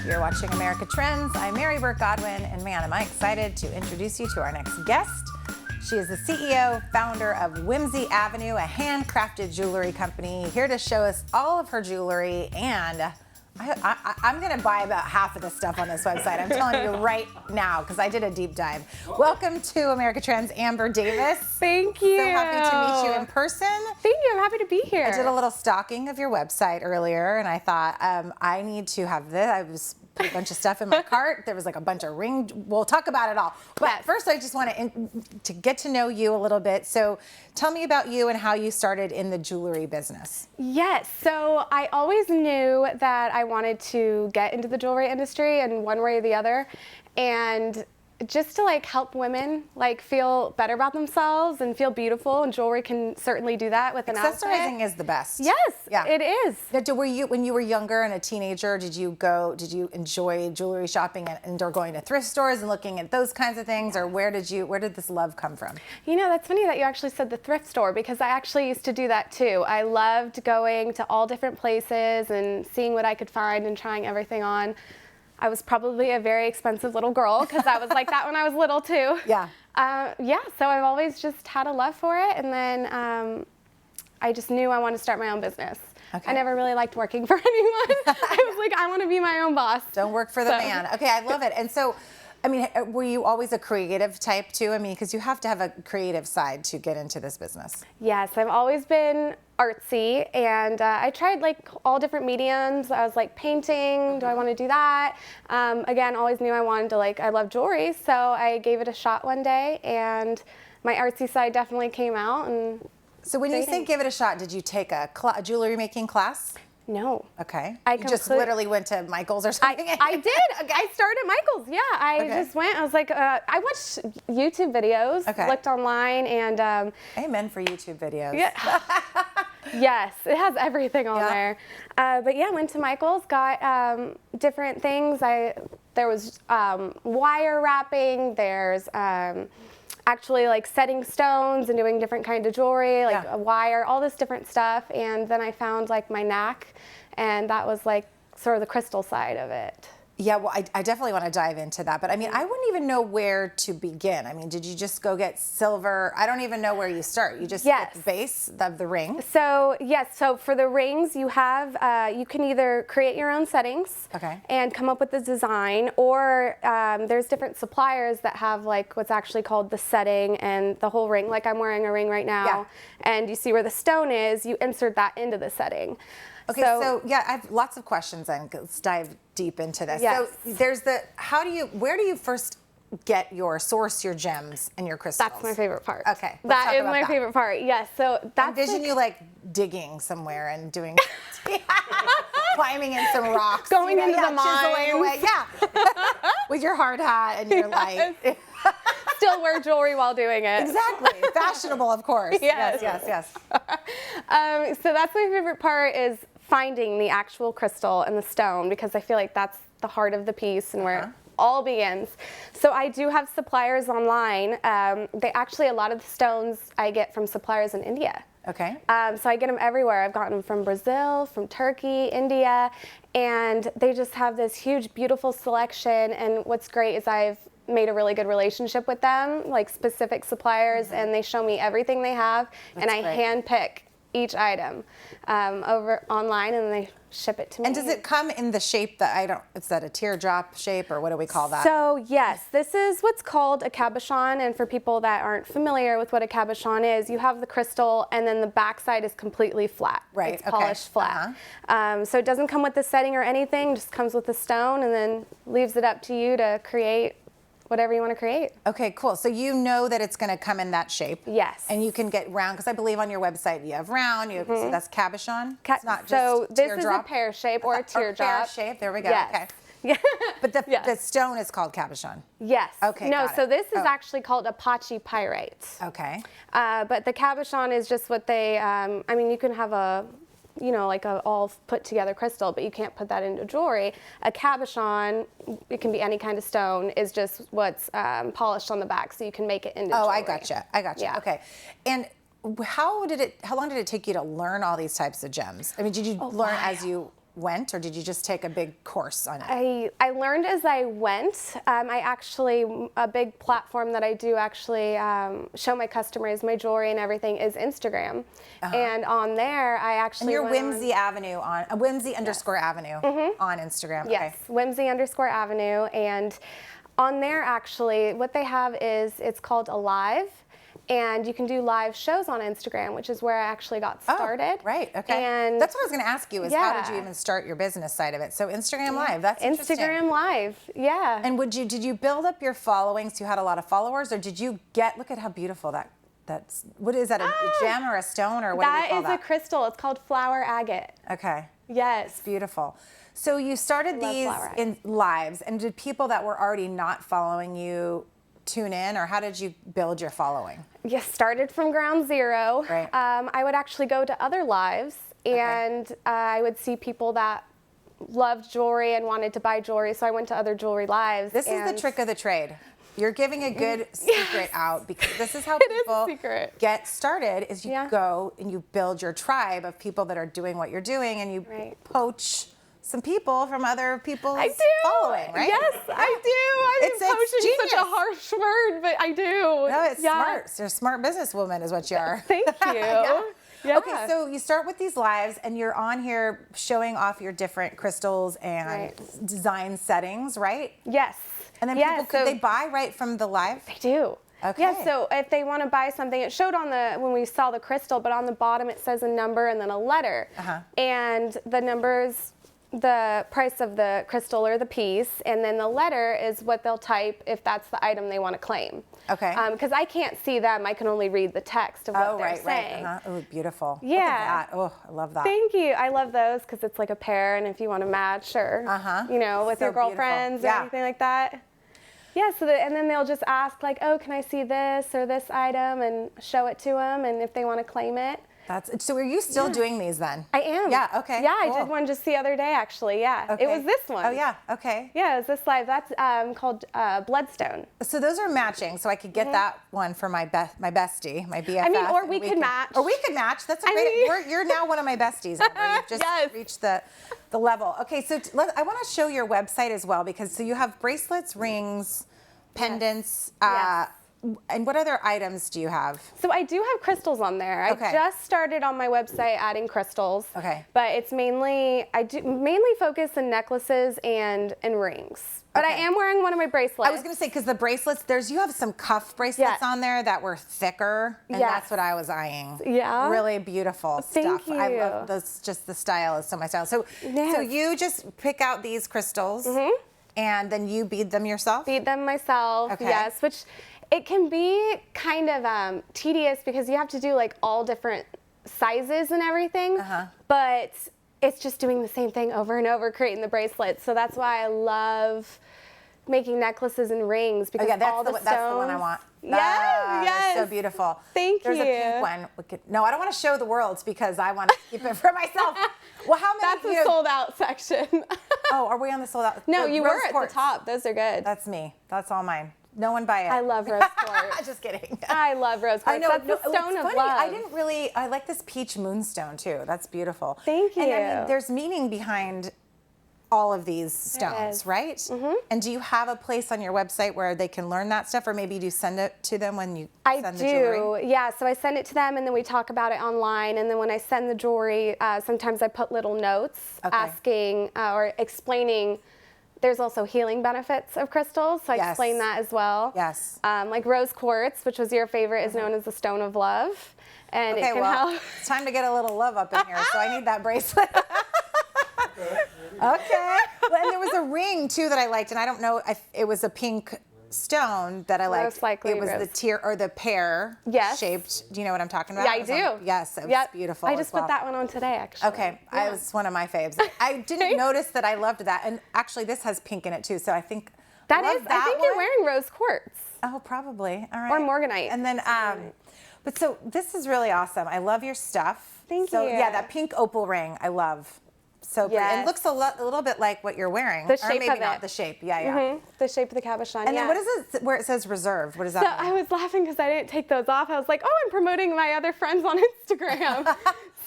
You're watching America Trends. I'm Mary Burt-Godwin, and man, am I excited to introduce you to our next guest. She is the CEO, founder of Whimsey Avenue, a handcrafted jewelry company, here to show us all of her jewelry, and I'm gonna buy about half of the stuff on this website. I'm telling you right now, because I did a deep dive. Welcome to America Trends, Amber Davis. Thank you. So happy to meet you in person. Thank you, I'm happy to be here. I did a little stalking of your website earlier, and I thought, I need to have this. I was put a bunch of stuff in my cart. There was like a bunch of we'll talk about it all. But yes. First, I just want to get to know you a little bit. So tell me about you and how you started in the jewelry business. Yes, so I always knew that I wanted to get into the jewelry industry in one way or the other. And just to like help women like feel better about themselves and feel beautiful, and jewelry can certainly do that with an outfit. Accessorizing is the best. Yes, yeah. It is. Now, when you were younger and a teenager, did you enjoy jewelry shopping or going to thrift stores and looking at those kinds of things, or where did this love come from? You know, that's funny that you actually said the thrift store, because I actually used to do that too. I loved going to all different places and seeing what I could find and trying everything on. I was probably a very expensive little girl, because I was like that when I was little too. Yeah. So I've always just had a love for it, and then I just knew I wanted to start my own business. Okay. I never really liked working for anyone. I was like, I want to be my own boss. Don't work for the man. Okay, I love it. And so, I mean, were you always a creative type too? I mean, because you have to have a creative side to get into this business. Yes, I've always been artsy, and I tried like all different mediums. I was like painting, do I want to do that? Again, always knew I wanted to I love jewelry, so I gave it a shot one day, and my artsy side definitely came out. And so when you say give it a shot, did you take a jewelry making class? No. Okay. I just literally went to Michael's or something? I did. I started at Michael's. Yeah, I just went. I was like, I watched YouTube videos, looked online, and amen for YouTube videos. Yeah. Yes, it has everything on there. But yeah, went to Michael's, got different things. There was wire wrapping. There's actually like setting stones and doing different kinds of jewelry, like a wire, all this different stuff. And then I found like my knack, and that was like sort of the crystal side of it. Yeah, well, I definitely want to dive into that. But I mean, I wouldn't even know where to begin. I mean, did you just go get silver? I don't even know where you start. You just get the base of the ring? So, yes. So for the rings, you have, you can either create your own settings and come up with the design, or there's different suppliers that have like what's actually called the setting and the whole ring. Like I'm wearing a ring right now, and you see where the stone is, you insert that into the setting. Okay, so yeah, I have lots of questions, and let's dive deep into this. Yes. So there's where do you first source your gems and your crystals? That's my favorite part. Okay. That is my favorite part, yes. So that's envision you like digging somewhere and doing, climbing in some rocks. Going into the mines. Away. Yeah. With your hard hat and your light. Still wear jewelry while doing it. Exactly. Fashionable, of course. Yes. So that's my favorite part, is finding the actual crystal and the stone, because I feel like that's the heart of the piece and where it all begins. So I do have suppliers online. A lot of the stones I get from suppliers in India. Okay. So I get them everywhere. I've gotten them from Brazil, from Turkey, India, and they just have this huge, beautiful selection. And what's great is I've made a really good relationship with them, like specific suppliers, and they show me everything they have, and I handpick each item over online, and they ship it to me. And does it come in the shape that is that a teardrop shape, or what do we call that? So yes, this is what's called a cabochon, and for people that aren't familiar with what a cabochon is, you have the crystal, and then the backside is completely flat. Right. It's polished flat. So it doesn't come with the setting or anything, just comes with the stone, and then leaves it up to you to create whatever you want to create. Okay, cool. So you know that it's going to come in that shape. Yes. And you can get round, because I believe on your website you have round, so that's cabochon? It's not just this teardrop. Is a pear shape or a teardrop. Pear shape, there we go. Yes. Okay. Yeah. But the stone is called cabochon. Yes. Okay. No, so this is actually called Apache pyrite. Okay. But the cabochon is just what they, I mean, you can have a like a all put together crystal, but you can't put that into jewelry. A cabochon, it can be any kind of stone, is just what's polished on the back, so you can make it into jewelry. Oh, I gotcha. Yeah. Okay. And how long did it take you to learn all these types of gems? I mean, did you learn as you went, or did you just take a big course on it? I learned as I went. I actually, a big platform that I do actually show my customers my jewelry and everything is Instagram. And on there, I actually And you're went Whimsey Avenue on, Whimsey _ Avenue on Instagram. Yes, Okay. Whimsey _ Avenue. And on there, actually, what they have is, it's called Alive. And you can do live shows on Instagram, which is where I actually got started. Oh, right, okay. And that's what I was going to ask you is how did you even start your business side of it? So Instagram Live, that's interesting. Instagram Live, yeah. And did you build up your following so you had a lot of followers, or did you look at how beautiful that's, what is that, a gem or a stone, or what do you call that? That is a crystal. It's called flower agate. Okay. Yes. It's beautiful. So you started these in lives, and did people that were already not following you tune in, or how did you build your following? Yes, started from ground zero. Right. I would actually go to other lives, and I would see people that loved jewelry and wanted to buy jewelry, so I went to other jewelry lives. This is the trick of the trade. You're giving a good secret out, because this is how people get started, is you go and you build your tribe of people that are doing what you're doing, and you poach some people from other people's following, right? Yes, I do. It's poaching is such a harsh word, but I do. No, it's smart. You're a smart businesswoman is what you are. Thank you. Yeah. Okay, so you start with these lives, and you're on here showing off your different crystals and design settings, right? Yes. And then people, could they buy right from the live? They do. Okay. Yeah, so if they want to buy something, it showed on when we saw the crystal, but on the bottom it says a number and then a letter. And the numbers, the price of the crystal or the piece, and then the letter is what they'll type if that's the item they want to claim. Okay. Because I can't see them, I can only read the text of what they're saying. Oh, beautiful. Yeah. Look at that. Oh, I love that. Thank you. I love those because it's like a pair, and if you want to match or, you know, with your girlfriends or anything like that. Yeah, so and then they'll just ask like, oh, can I see this or this item, and show it to them, and if they want to claim it. So are you still doing these then? I am. Yeah, okay. Yeah, cool. I did one just the other day actually, Okay. It was this one. Oh yeah, okay. Yeah, it was this live. That's called Bloodstone. So those are matching, so I could get that one for my bestie, my BFF. I mean, or we could match. Or we could match. That's a great, you're now one of my besties. Amber. You've just reached the level. Okay, so I want to show your website as well, because so you have bracelets, rings, pendants, and what other items do you have? So I do have crystals on there. I just started on my website adding crystals. Okay. But it's mainly, I do mainly focus on necklaces and rings. But I am wearing one of my bracelets. I was going to say, because the bracelets, you have some cuff bracelets on there that were thicker, and that's what I was eyeing. Yeah. Really beautiful stuff. Thank you. I love those, just the style is so my style. So you just pick out these crystals, and then you bead them yourself? Bead them myself, yes, which it can be kind of tedious because you have to do like all different sizes and everything, but it's just doing the same thing over and over, creating the bracelets. So that's why I love making necklaces and rings, because all the stones. That's the one I want. Yes. So beautiful. Thank you. There's a pink one. No, I don't want to show the world because I want to keep it for myself. Well, how many? That's the sold out section. Oh, are we on the sold out? No, you were at the top. Those are good. That's me. That's all mine. No one buy it. I love rose quartz. Just kidding. I love rose quartz. I know. That's the stone of love. I like this peach moonstone too. That's beautiful. Thank you. And I mean, there's meaning behind all of these stones, right? And do you have a place on your website where they can learn that stuff, or maybe do you send it to them when you send the jewelry? Yeah, so I send it to them, and then we talk about it online, and then when I send the jewelry, sometimes I put little notes asking or explaining. There's also healing benefits of crystals, so I explain that as well. Yes. Like rose quartz, which was your favorite, is known as the stone of love. And it can help. It's time to get a little love up in here, so I need that bracelet. Okay. Well, and there was a ring too that I liked, and I don't know if it was a pink stone that I liked. Most likely it was the tear or the pear shaped. Do you know what I'm talking about? Yeah, I do. Yes, it was beautiful. I just put that one on today, actually. Okay, it was one of my faves. I didn't notice that I loved that, and actually this has pink in it too, so I think I think you're wearing rose quartz. Oh, probably. All right. Or morganite. And then, but so this is really awesome. I love your stuff. Thank you. Yeah, that pink opal ring, I love. So pretty. And it looks a little bit like what you're wearing. The shape or maybe of not it. the shape. Yeah. The shape of the cabochon. And then what is it where it says reserved? What does that mean? I was laughing because I didn't take those off. I was like, oh, I'm promoting my other friends on Instagram.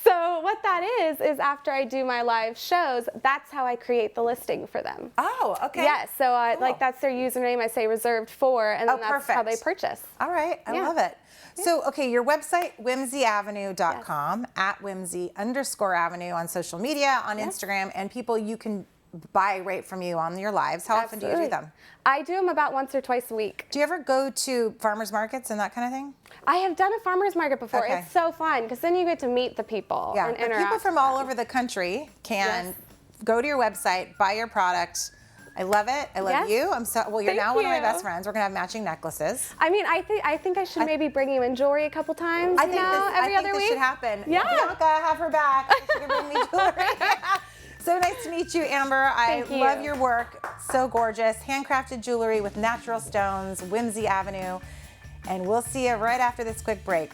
So what that is after I do my live shows, that's how I create the listing for them. Oh, okay. Yes, so Cool. like that's their username. I say reserved for, and then that's how they purchase. All right, I love it. So, okay, your website, whimsyavenue.com, at @whimsy_avenue on social media, on Instagram, and people you can buy right from you on your lives. How often do you do them? I do them about once or twice a week. Do you ever go to farmers markets and that kind of thing? I have done a farmer's market before. Okay. It's so fun because then you get to meet the people and but interact. people from all over the country can go to your website, buy your product. I love it. I love you. I'm so well. You're now one of my best friends. We're gonna have matching necklaces. I mean, I think I should maybe bring you in jewelry a couple times. I think every other week. This should happen. Yeah. Bianca, have her back. She can bring me jewelry. So nice to meet you, Amber. I love your work. So gorgeous. Handcrafted jewelry with natural stones, Whimsey Avenue. And we'll see you right after this quick break.